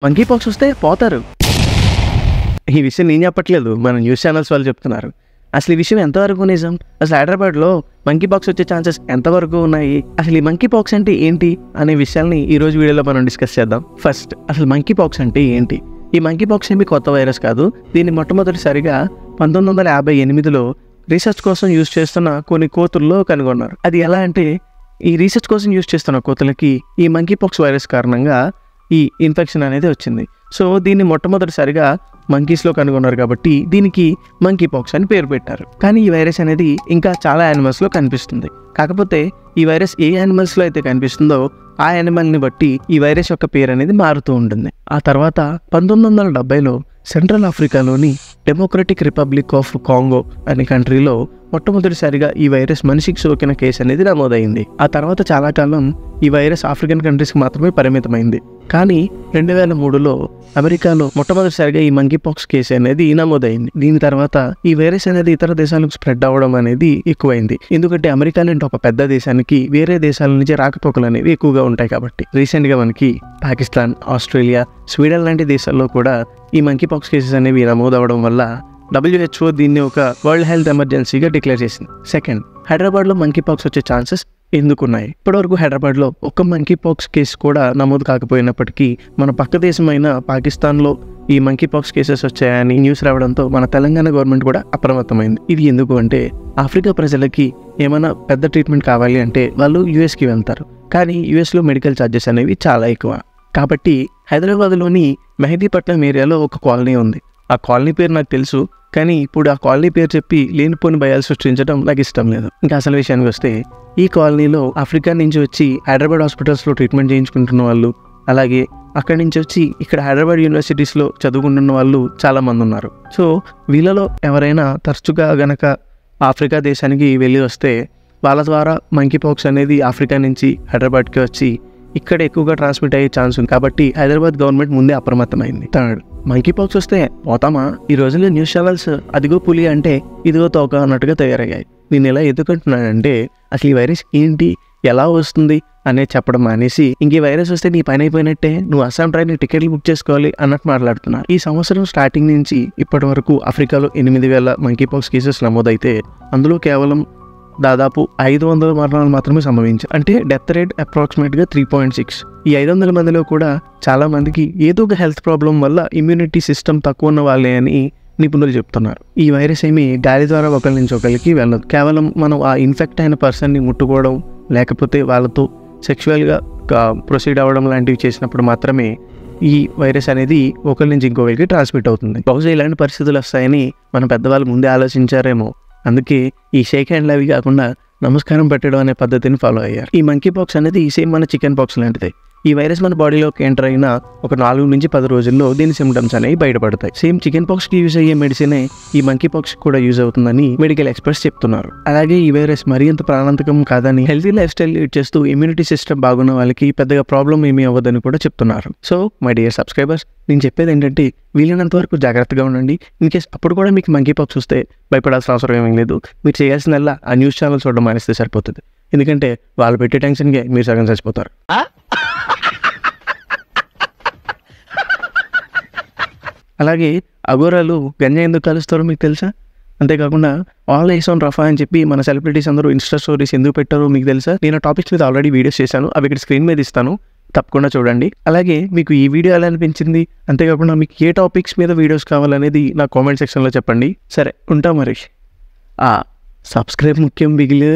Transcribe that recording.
Monkey pox వస్తే పోతారు. ఈ విషయం నేను చెప్పట్లేదు, మన న్యూస్ ఛానల్స్ వాళ్ళు చెప్తున్నారు. అసలు ఈ విషయం ఎంతవరకు నిజం? అసలు హైదరాబాద్లో మంకీ పాక్స్ వచ్చే ఛాన్సెస్ ఎంతవరకు ఉన్నాయి? అసలు ఈ మంకీ పాక్స్ అంటే ఏంటి అనే విషయాల్ని ఈ రోజు వీడియోలో మనం డిస్కస్ చేద్దాం. ఫస్ట్ అసలు మంకీ పాక్స్ అంటే ఏంటి? ఈ మంకీ పాక్స్ ఏమి కొత్త వైరస్ కాదు. దీన్ని మొట్టమొదటిసారిగా 1958లో రీసెర్చ్ కోసం యూజ్ చేస్తున్న కొన్ని కోతుల్లో కనుగొన్నారు. అది ఎలా అంటే, ఈ రీసెర్చ్ కోసం యూజ్ చేస్తున్న కోతులకి ఈ మంకీ పాక్స్ వైరస్ కారణంగా ఈ ఇన్ఫెక్షన్ అనేది వచ్చింది. సో దీన్ని మొట్టమొదటిసారిగా మంకీస్లో కనుగొన్నారు కాబట్టి దీనికి మంకీ పాక్స్ అని పేరు పెట్టారు. కానీ ఈ వైరస్ అనేది ఇంకా చాలా యానిమల్స్లో కనిపిస్తుంది. కాకపోతే ఈ వైరస్ ఏ యానిమల్స్లో అయితే కనిపిస్తుందో ఆ యానిమల్ని బట్టి ఈ వైరస్ యొక్క పేరు అనేది మారుతూ ఉంటుంది. ఆ తర్వాత 1970లో సెంట్రల్ ఆఫ్రికాలోని డెమోక్రటిక్ రిపబ్లిక్ ఆఫ్ కాంగో అనే కంట్రీలో మొట్టమొదటిసారిగా ఈ వైరస్ మనిషికి సోకిన కేసు అనేది నమోదైంది. ఆ తర్వాత చాలా కాలం ఈ వైరస్ ఆఫ్రికన్ కంట్రీస్కి మాత్రమే పరిమితమైంది. కానీ 2003లో అమెరికాలో మొట్టమొదటిసారిగా ఈ మంకీ పాక్స్ కేసు అనేది నమోదైంది. దీని తర్వాత ఈ వైరస్ అనేది ఇతర దేశాలకు స్ప్రెడ్ అవ్వడం అనేది ఎక్కువైంది. ఎందుకంటే అమెరికా లాంటి ఒక పెద్ద దేశానికి వేరే దేశాల నుంచి రాకపోకలు అనేవి ఎక్కువగా ఉంటాయి కాబట్టి. రీసెంట్గా మనకి పాకిస్తాన్, ఆస్ట్రేలియా, స్వీడన్ లాంటి దేశాల్లో కూడా ఈ మంకీ పాక్స్ కేసెస్ అనేవి నమోదవడం వల్ల WHO దీన్ని ఒక వరల్డ్ హెల్త్ ఎమర్జెన్సీగా డిక్లేర్ చేసింది. సెకండ్, హైదరాబాద్లో మంకీ పాక్స్ వచ్చే ఛాన్సెస్ ఎందుకున్నాయి? ఇప్పటివరకు హైదరాబాద్లో ఒక్క మంకీ పాక్స్ కేసు కూడా నమోదు కాకపోయినప్పటికీ మన పక్క దేశమైన పాకిస్తాన్లో ఈ మంకీ పాక్స్ కేసెస్ వచ్చాయని న్యూస్ రావడంతో మన తెలంగాణ గవర్నమెంట్ కూడా అప్రమత్తమైంది. ఇది ఎందుకు అంటే, ఆఫ్రికా ప్రజలకి ఏమైనా పెద్ద ట్రీట్మెంట్ కావాలి అంటే వాళ్ళు యుఎస్కి వెళ్తారు. కానీ యుఎస్లో మెడికల్ ఛార్జెస్ అనేవి చాలా ఎక్కువ. కాబట్టి హైదరాబాద్లోని మెహదీపట్నం ఏరియాలో ఒక కాలనీ ఉంది. ఆ కాలనీ పేరు నాకు తెలుసు, కానీ ఇప్పుడు ఆ కాలనీ పేరు చెప్పి లేనిపోని భయాలు సృష్టించడం నాకు ఇష్టం లేదు. ఇంకా అసలు విషయానికి వస్తే, ఈ కాలనీలో ఆఫ్రికా నుంచి వచ్చి హైదరాబాద్ హాస్పిటల్స్లో ట్రీట్మెంట్ చేయించుకుంటున్న వాళ్ళు, అలాగే అక్కడి నుంచి వచ్చి ఇక్కడ హైదరాబాద్ యూనివర్సిటీస్లో చదువుకుంటున్న వాళ్ళు చాలామంది ఉన్నారు. సో వీళ్ళలో ఎవరైనా తరచుగా గనక ఆఫ్రికా దేశానికి వెళ్ళి వస్తే వాళ్ళ ద్వారా మంకీ పాక్స్ అనేది ఆఫ్రికా నుంచి హైదరాబాద్కి వచ్చి ఇక్కడ ఎక్కువగా ట్రాన్స్మిట్ అయ్యే ఛాన్స్ ఉంది. కాబట్టి హైదరాబాద్ గవర్నమెంట్ ముందే అప్రమత్తమైంది. థర్డ్, మంకీ పాక్స్ వస్తే పోతామా? ఈ రోజుల్లో న్యూస్ ఛానల్స్ అదిగో పులి అంటే ఇదిగో తోక అన్నట్టుగా తయారయ్యాయి. నేను ఎలా ఎదుర్కొంటున్నానంటే, అసలు ఈ వైరస్ ఏంటి, ఎలా వస్తుంది అనేది చెప్పడం మానేసి, ఇంక ఈ వైరస్ వస్తే నీ పని అయిపోయినట్టే, నువ్వు అస్సాం ట్రైన్ టికెట్లు బుక్ చేసుకోవాలి అన్నట్టు మాట్లాడుతున్నారు. ఈ సంవత్సరం స్టార్టింగ్ నుంచి ఇప్పటి వరకు ఆఫ్రికాలో 8,000 మంకీ పాక్స్ కేసెస్ నమోదైతే అందులో కేవలం దాదాపు 500 మరణాలు మాత్రమే సంభవించాయి. అంటే డెత్ రేట్ అప్రాక్సిమేట్గా 3.6. ఈ 500 మందిలో కూడా చాలా మందికి ఏదో ఒక హెల్త్ ప్రాబ్లం వల్ల ఇమ్యూనిటీ సిస్టమ్ తక్కువ ఉన్న వాళ్ళే అని నిపుణులు చెప్తున్నారు. ఈ వైరస్ ఏమి గాలి ద్వారా ఒకరి నుంచి ఒకరికి వెళ్ళదు. కేవలం మనం ఆ ఇన్ఫెక్ట్ అయిన పర్సన్ని ముట్టుకోవడం, లేకపోతే వాళ్ళతో సెక్షువల్గా ప్రొసీడ్ అవ్వడం లాంటివి చేసినప్పుడు మాత్రమే ఈ వైరస్ అనేది ఒకరి నుంచి ఇంకొకరికి ట్రాన్స్మిట్ అవుతుంది. బహుశా ఇలాంటి పరిస్థితులు వస్తాయని మన పెద్దవాళ్ళు ముందే ఆలోచించారేమో. అందుకే ఈ షేక్ హ్యాండ్లు అవి కాకుండా నమస్కారం పెట్టడం అనే పద్ధతిని ఫాలో అయ్యారు. ఈ మంకీ పాక్స్ అనేది సేమ్ మన చికెన్ పాక్స్ లాంటిదే. ఈ వైరస్ మన బాడీలోకి ఎంటర్ అయిన ఒక 4 నుంచి 10 రోజుల్లో దీని సిమ్టమ్స్ అనేవి బయటపడతాయి. సేమ్ చికెన్ పాక్స్కి యూజ్ అయ్యే మెడిసినే ఈ మంకీ పాక్స్ కూడా యూజ్ అవుతుందని మెడికల్ ఎక్స్పర్ట్స్ చెప్తున్నారు. అలాగే ఈ వైరస్ మరీ అంత ప్రాణాంతకం కాదని, హెల్తీ లైఫ్ స్టైల్ లీడ్ చేస్తూ ఇమ్యూనిటీ సిస్టమ్ బాగున్న వాళ్ళకి పెద్దగా ప్రాబ్లం ఏమీ అవ్వదని కూడా చెప్తున్నారు. సో మై డియర్ సబ్స్క్రైబర్స్, నేను చెప్పేది ఏంటంటే, వీలైనంత వరకు జాగ్రత్తగా ఉండండి. ఇన్ కేస్ అప్పుడు కూడా మీకు మంకీ పాక్స్ వస్తే భయపడాల్సిన అవసరం ఏమీ లేదు. మీరు చేయాల్సిందల్లా ఆ న్యూస్ ఛానల్ చూడడం మానేస్తే సరిపోతుంది. ఎందుకంటే వాళ్ళు పెట్టే టెన్షన్కే మీరు సగం చచ్చిపోతారు. అలాగే అఘోరాలు గంజా ఎందుకు కలుస్తారో మీకు తెలుసా? అంతేకాకుండా ఆల్ ఐస్ ఆన్ రఫా అని చెప్పి మన సెలబ్రిటీస్ అందరూ ఇన్స్టా స్టోరీస్ ఎందుకు పెట్టారో మీకు తెలుసా? నేను ఆ టాపిక్స్ మీద ఆల్రెడీ వీడియోస్ చేశాను, అవి ఇక్కడ స్క్రీన్ మీద ఇస్తాను, తప్పకుండా చూడండి. అలాగే మీకు ఈ వీడియో ఎలా అనిపించింది, అంతేకాకుండా మీకు ఏ టాపిక్స్ మీద వీడియోస్ కావాలనేది నా కామెంట్ సెక్షన్లో చెప్పండి. సరే, ఉంటాం మరి. సబ్స్క్రైబ్ ముఖ్యం బిగిలు.